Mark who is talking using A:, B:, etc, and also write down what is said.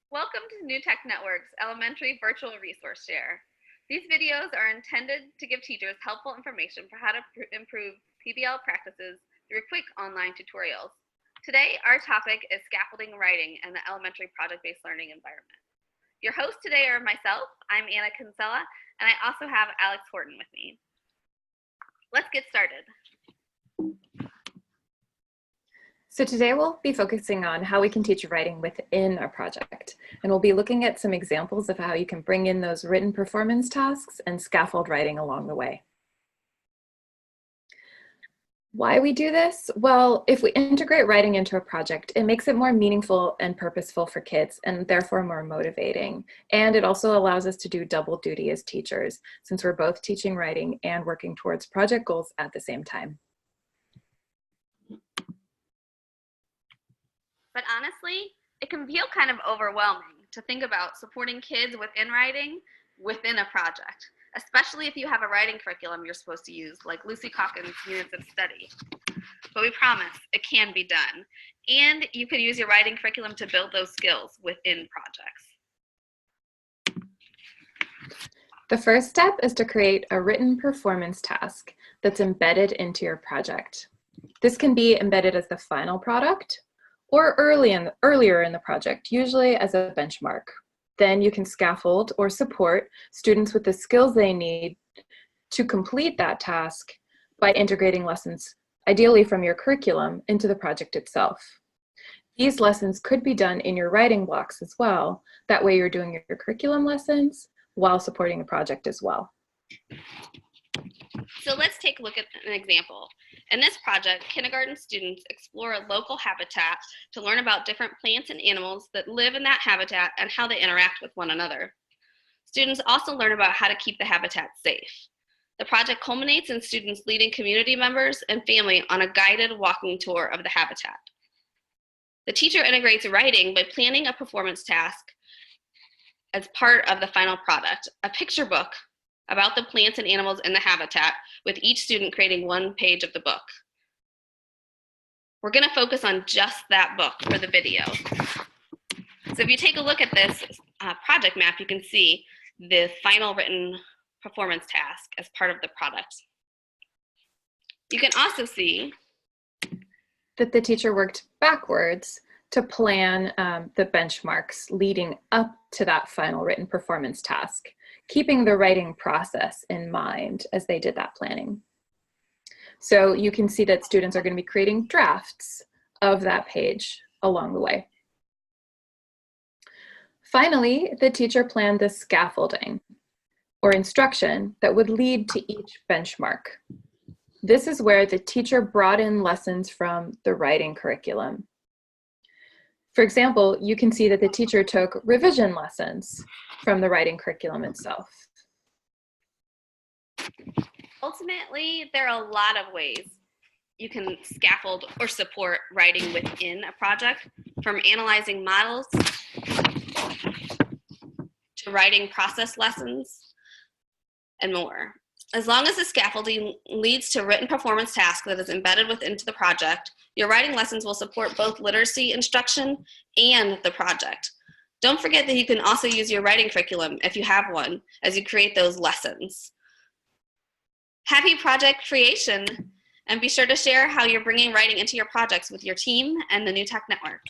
A: Welcome to New Tech Network's Elementary Virtual Resource Share. These videos are intended to give teachers helpful information for how to improve PBL practices through quick online tutorials. Today, our topic is scaffolding writing in the elementary project-based learning environment. Your hosts today are myself, I'm Kinsella, and I also have Alix Horton with me. Let's get started.
B: So today we'll be focusing on how we can teach writing within a project. And we'll be looking at some examples of how you can bring in those written performance tasks and scaffold writing along the way. Why we do this? Well, if we integrate writing into a project, it makes it more meaningful and purposeful for kids and therefore more motivating. And it also allows us to do double duty as teachers, since we're both teaching writing and working towards project goals at the same time.
A: But honestly, it can feel kind of overwhelming to think about supporting kids within writing within a project, especially if you have a writing curriculum you're supposed to use, like Lucy Calkins' Units of Study. But we promise it can be done. And you can use your writing curriculum to build those skills within projects.
B: The first step is to create a written performance task that's embedded into your project. This can be embedded as the final product or earlier in the project, usually as a benchmark. Then you can scaffold or support students with the skills they need to complete that task by integrating lessons, ideally from your curriculum, into the project itself. These lessons could be done in your writing blocks as well. That way you're doing your curriculum lessons while supporting the project as well.
A: So let's take a look at an example. In this project, kindergarten students explore a local habitat to learn about different plants and animals that live in that habitat and how they interact with one another. Students also learn about how to keep the habitat safe. The project culminates in students leading community members and family on a guided walking tour of the habitat. The teacher integrates writing by planning a performance task as part of the final product, a picture book about the plants and animals in the habitat, with each student creating one page of the book. We're gonna focus on just that book for the video. So if you take a look at this project map, you can see the final written performance task as part of the product. You can also see
B: that the teacher worked backwards to plan the benchmarks leading up to that final written performance task, keeping the writing process in mind as they did that planning. So you can see that students are going to be creating drafts of that page along the way. Finally, the teacher planned the scaffolding or instruction that would lead to each benchmark. This is where the teacher brought in lessons from the writing curriculum. For example, you can see that the teacher took revision lessons from the writing curriculum itself.
A: Ultimately, there are a lot of ways you can scaffold or support writing within a project, from analyzing models to writing process lessons and more. As long as the scaffolding leads to written performance task that is embedded within the project, your writing lessons will support both literacy instruction and the project. Don't forget that you can also use your writing curriculum, if you have one, as you create those lessons. Happy project creation, and be sure to share how you're bringing writing into your projects with your team and the New Tech Network.